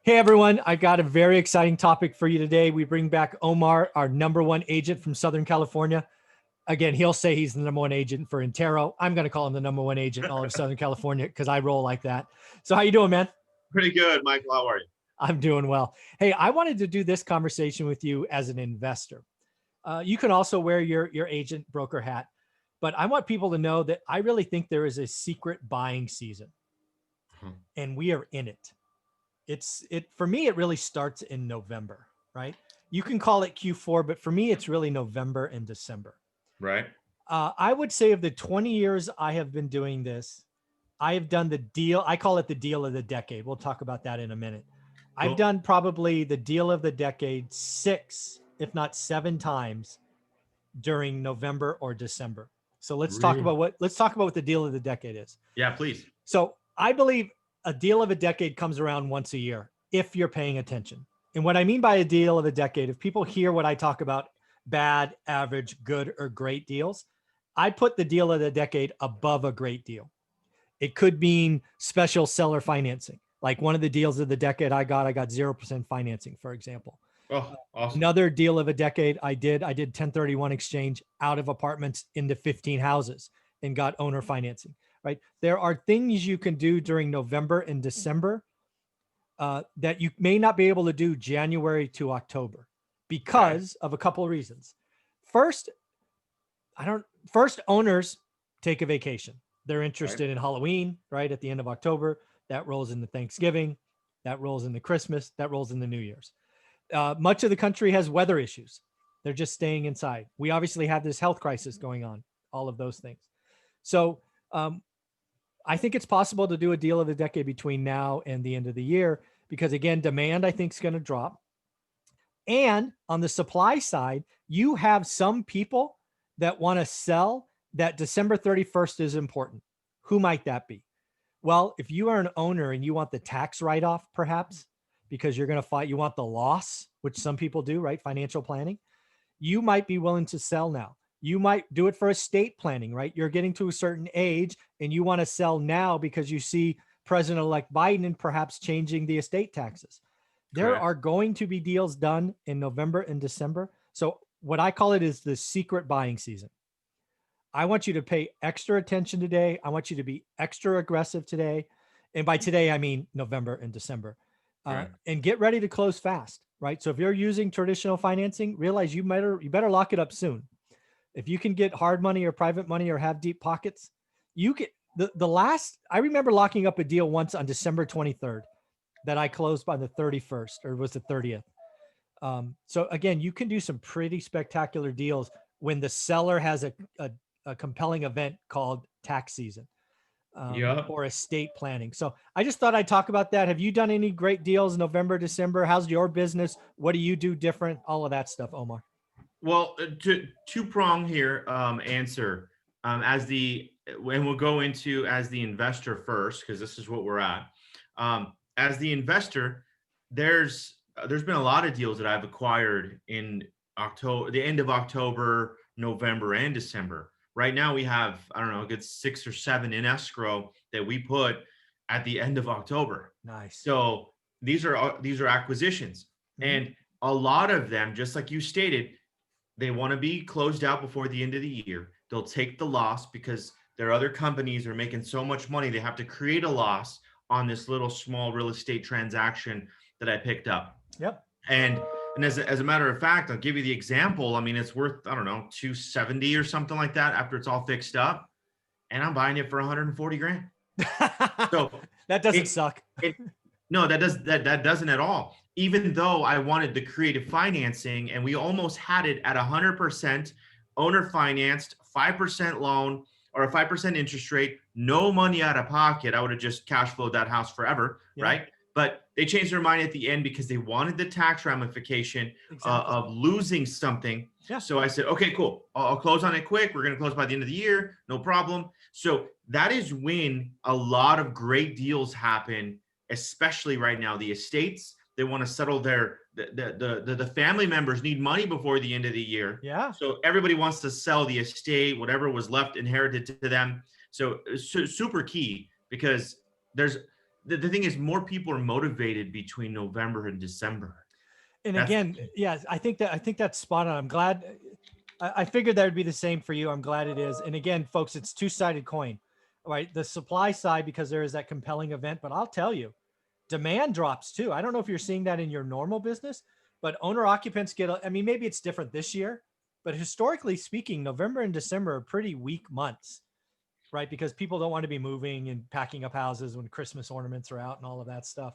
Hey everyone, I got a very exciting topic for you today. We bring back Omar, our number one agent from Southern California. Again, he'll say he's the number one agent for Intero. I'm going to call him the number one agent in all of Southern California because I roll like that. So how you doing, man? Pretty good, Michael. How are you? I'm doing well. Hey, I wanted to do this conversation with you as an investor. You can also wear your agent broker hat, but I want people to know that I really think there is a secret buying season, and we are in it. It for me, it really starts in November, right? You can call it Q4, but for me, it's really November and December. Right. I would say of the 20 years I have been doing this, I have done the deal. I call it the deal of the decade. We'll talk about that in a minute. I've Cool. done probably the deal of the decade 6, if not 7 times during November or December. So Really? let's talk about what the deal of the decade is. Yeah, please. So I believe a deal of a decade comes around once a year if you're paying attention. And what I mean by a deal of a decade, if people hear what I talk about, bad, average, good, or great deals, I put the deal of the decade above a great deal. It could mean special seller financing. Like one of the deals of the decade I got 0% financing, for example. Oh, awesome. Another deal of a decade I did 1031 exchange out of apartments into 15 houses and got owner financing, right? There are things you can do during November and December that you may not be able to do January to October Okay. because of a couple of reasons. First, first owners take a vacation. They're Right. interested in Halloween, right? At the end of October, that rolls into Thanksgiving, that rolls into Christmas, that rolls into New Year's. Much of the country has weather issues. They're just staying inside. We obviously have this health crisis going on, all of those things. So I think it's possible to do a deal of the decade between now and the end of the year because, again, demand, I think, is going to drop. And on the supply side, you have some people that want to sell that December 31st is important. Who might that be? Well, if you are an owner and you want the tax write-off, perhaps, because you're going to fight, you want the loss, which some people do, right? Financial planning. You might be willing to sell now. You might do it for estate planning, right? You're getting to a certain age and you want to sell now because you see President-elect Biden and perhaps changing the estate taxes. There Correct. are going to be deals done in November and December. So what I call it is the secret buying season. I want you to pay extra attention today. I want you to be extra aggressive today. And by today, I mean November and December. Right. And get ready to close fast, right? So if you're using traditional financing, realize you better lock it up soon. If you can get hard money or private money or have deep pockets, you get the last, I remember locking up a deal once on December 23rd that I closed by the 31st, or was the 30th. So again, you can do some pretty spectacular deals when the seller has a compelling event called tax season Yep. or estate planning. So I just thought I'd talk about that. Have you done any great deals November, December? How's your business? What do you do different? All of that stuff, Omar. Well, to two-prong here answer as the and we'll go into as the investor first because this is what we're at. As the investor, there's been a lot of deals that I've acquired in October, the end of October, November, and December. Right now, we have I don't know, a good 6 or 7 in escrow that we put at the end of October. Nice. So these are acquisitions, Mhm. and a lot of them, just like you stated, they want to be closed out before the end of the year. They'll take the loss because their other companies are making so much money. They have to create a loss on this little small real estate transaction that I picked up. Yep. And as a matter of fact, I'll give you the example. I mean, it's worth, I don't know, 270 or something like that after it's all fixed up. And I'm buying it for 140 grand. So That doesn't it, suck. it no, that doesn't at all. Even though I wanted the creative financing and we almost had it at 100% owner financed, 5% loan or a 5% interest rate, no money out of pocket. I would have just cash flowed that house forever, Yeah, right? But they changed their mind at the end because they wanted the tax ramification exactly. of losing something. Yeah. So I said, okay, cool. I'll close on it quick. We're going to close by the end of the year. No problem. So that is when a lot of great deals happen, especially right now. The estates, they want to settle the family members need money before the end of the year. Yeah. So everybody wants to sell the estate, whatever was left inherited to them. So super key because there's the thing is, more people are motivated between November and December. And That's the again, key. yeah, I think that's spot on. I'm glad. I figured that would be the same for you. I'm glad it is. And again, folks, it's two-sided coin, right? The supply side, because there is that compelling event, but I'll tell you, demand drops too. I don't know if you're seeing that in your normal business, but owner occupants get, I mean, maybe it's different this year, but historically speaking, November and December are pretty weak months, right? Because people don't want to be moving and packing up houses when Christmas ornaments are out and all of that stuff.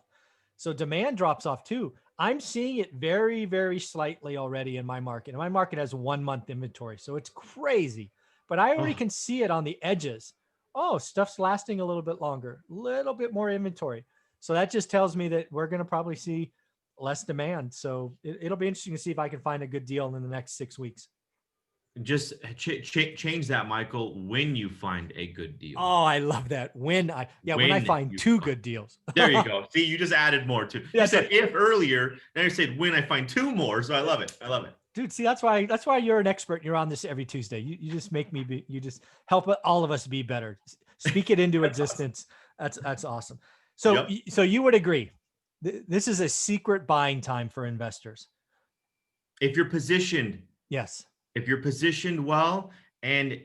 So demand drops off too. I'm seeing it very, very slightly already in my market. And my market has 1 month inventory. So it's crazy, but I already Oh, can see it on the edges. Oh, stuff's lasting a little bit longer, a little bit more inventory. So that just tells me that we're going to probably see less demand. So it'll be interesting to see if I can find a good deal in the next 6 weeks. just change that, Michael, when you find a good deal. Oh, I love that. When I When find you 2 find. good deals. There you go. See, you just added more to. You That's said right. if earlier, now you said when I find 2 more. So I love it. I love it. Dude, see, that's why you're an expert. You're on this every Tuesday. You just make me be, you just help all of us be better. Speak it into That's awesome. existence. That's awesome. So Yep. so you would agree. This is a secret buying time for investors. If you're positioned, Yes. if you're positioned well, and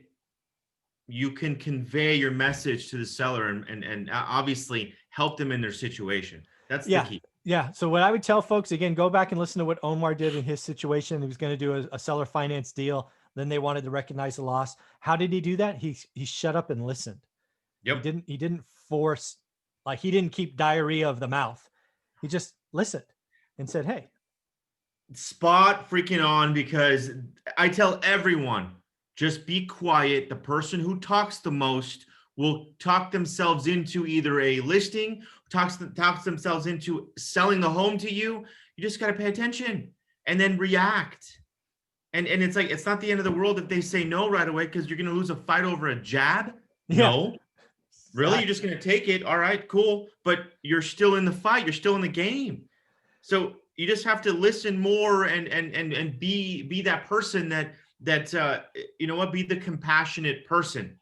you can convey your message to the seller, and obviously help them in their situation. That's the Yeah. key. Yeah. So what I would tell folks, again, go back and listen to what Omar did in his situation. He was going to do a seller finance deal. Then they wanted to recognize the loss. How did he do that? He shut up and listened. Yep. He didn't force, like he didn't keep diarrhea of the mouth. He just listened and said, "Hey." Spot freaking on, because I tell everyone, just be quiet. The person who talks the most will talk themselves into either a listing, talks themselves into selling the home to you. You just got to pay attention and then react. And it's like, it's not the end of the world if they say no right away, because you're going to lose a fight over a jab. Yeah. No, really, you're just going to take it. All right, cool. But you're still in the fight. You're still in the game. So you just have to listen more, and be that person that you know what, be the compassionate person.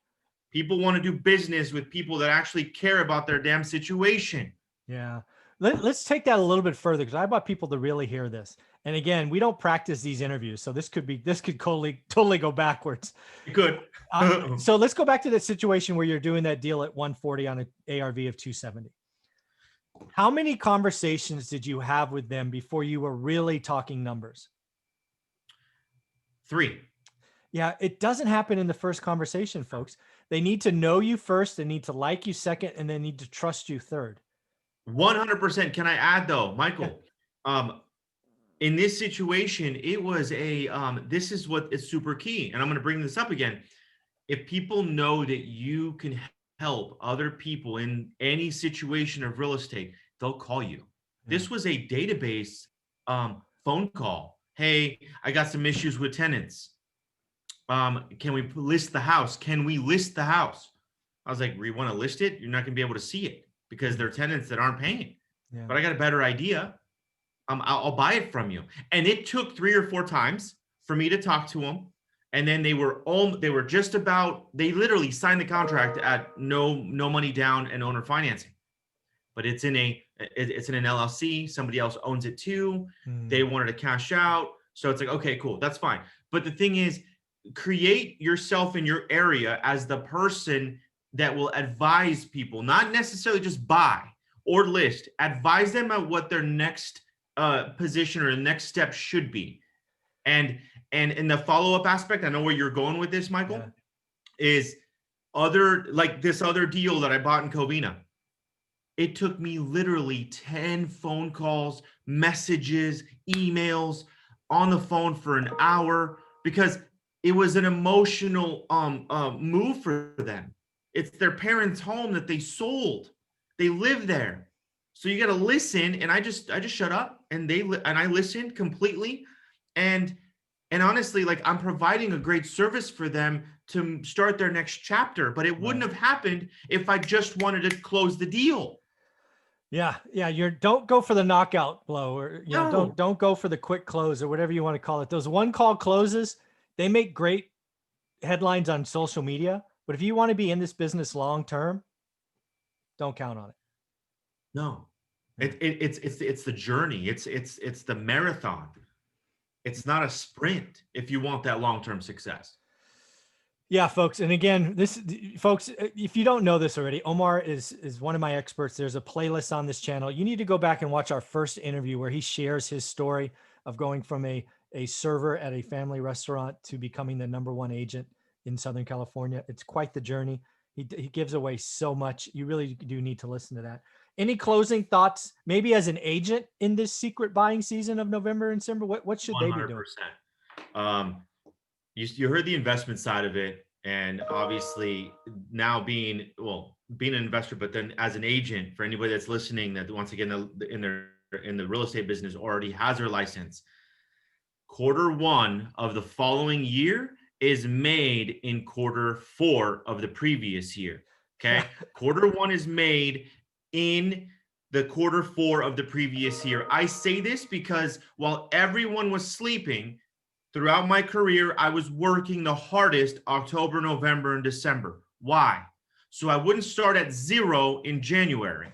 People want to do business with people that actually care about their damn situation. Yeah. Let's take that a little bit further, because I want people to really hear this. And again, we don't practice these interviews, so this could totally go backwards. Good. So let's go back to the situation where you're doing that deal at 140 on an ARV of 270. How many conversations did you have with them before you were really talking numbers? 3. Yeah, it doesn't happen in the first conversation, folks. They need to know you first, they need to like you second, and they need to trust you third. 100%. Can I add though, Michael? Yeah. In this situation, it was this is what is super key, and I'm going to bring this up again. If people know that you can help other people in any situation of real estate, they'll call you. Yeah. This was a database phone call. Hey, I got some issues with tenants. Can we list the house? Can we list the house? I was like, you want to list it? You're not going to be able to see it because they're tenants that aren't paying. Yeah. But I got a better idea. I'll buy it from you. And it took 3 or 4 times for me to talk to them. And then they literally signed the contract at no money down and owner financing. But it's in an LLC. Somebody else owns it too. They wanted to cash out. So it's like, okay, cool. That's fine. But the thing is, create yourself in your area as the person that will advise people, not necessarily just buy or list, advise them on what their next position or the next step should be. And in the follow-up aspect, I know where you're going with this, Michael, is this other deal that I bought in Covina. It took me literally 10 phone calls, messages, emails on the phone for an hour, because it was an emotional move for them. It's their parents' home that they sold. They live there. So you got to listen. And I just shut up, and I listened completely. And honestly, like, I'm providing a great service for them to start their next chapter, but it wouldn't have happened if I just wanted to close the deal. Yeah. Don't go for the knockout blow, or No. don't go for the quick close, or whatever you want to call it. Those one call closes, they make great headlines on social media, but if you want to be in this business long term, don't count on it. No, Yeah. it's the journey. It's the marathon. It's not a sprint if you want that long-term success. Yeah, folks. And again, folks, if you don't know this already, Omar is one of my experts. There's a playlist on this channel. You need to go back and watch our first interview where he shares his story of going from a server at a family restaurant to becoming the #1 agent in Southern California. It's quite the journey. He gives away so much. You really do need to listen to that. Any closing thoughts, maybe as an agent in this secret buying season of November and December? What should they be doing? 100%. Um, you heard the investment side of it, and obviously now being an investor, but then as an agent, for anybody that's listening that once again in the real estate business already has their license, Q1 of the following year is made in Q4 of the previous year. Okay. Q1 is made in the Q4 of the previous year. I say this because while everyone was sleeping throughout my career, I was working the hardest October, November, and December. Why? So I wouldn't start at 0 in January.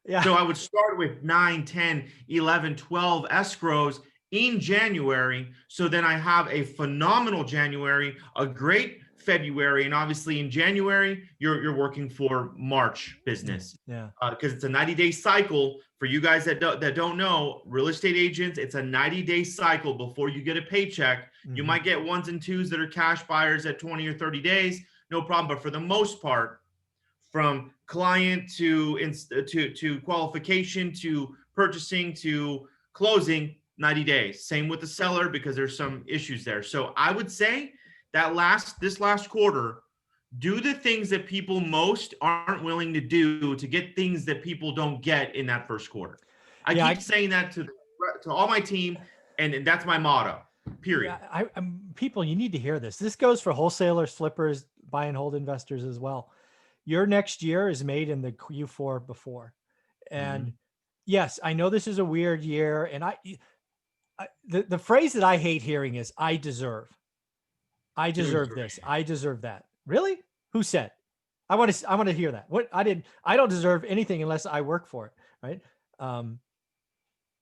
Yeah. So I would start with 9, 10, 11, 12 escrows in January. So then I have a phenomenal January, a great February, and obviously in January, you're working for March business. Yeah. Because it's a 90-day cycle. For you guys that don't know, real estate agents, it's a 90-day cycle before you get a paycheck. You might get ones and twos that are cash buyers at 20 or 30 days, no problem. But for the most part, from client to qualification to purchasing to closing, 90 days. Same with the seller because there's some issues there. So I would say that this last quarter, do the things that people most aren't willing to do to get things that people don't get in that first quarter. I keep saying that to all my team, and that's my motto. Period. Yeah, people, you need to hear this. This goes for wholesalers, flippers, buy and hold investors as well. Your next year is made in the Q4 before. And yes, I know this is a weird year. And the phrase that I hate hearing is I deserve this. I deserve that. Really? Who said? I want to hear that. I don't deserve anything unless I work for it. Right.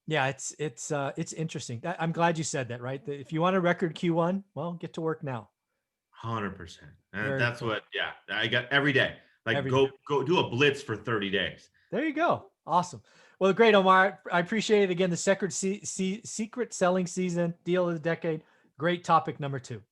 Yeah, it's interesting. I'm glad you said that, right? If you want a record Q1, well, get to work now. 100%. And Very that's cool. what, I got every day. Like go do a blitz for 30 days. There you go. Awesome. Well, great, Omar. I appreciate it. Again, the secret selling season, deal of the decade. Great topic number 2.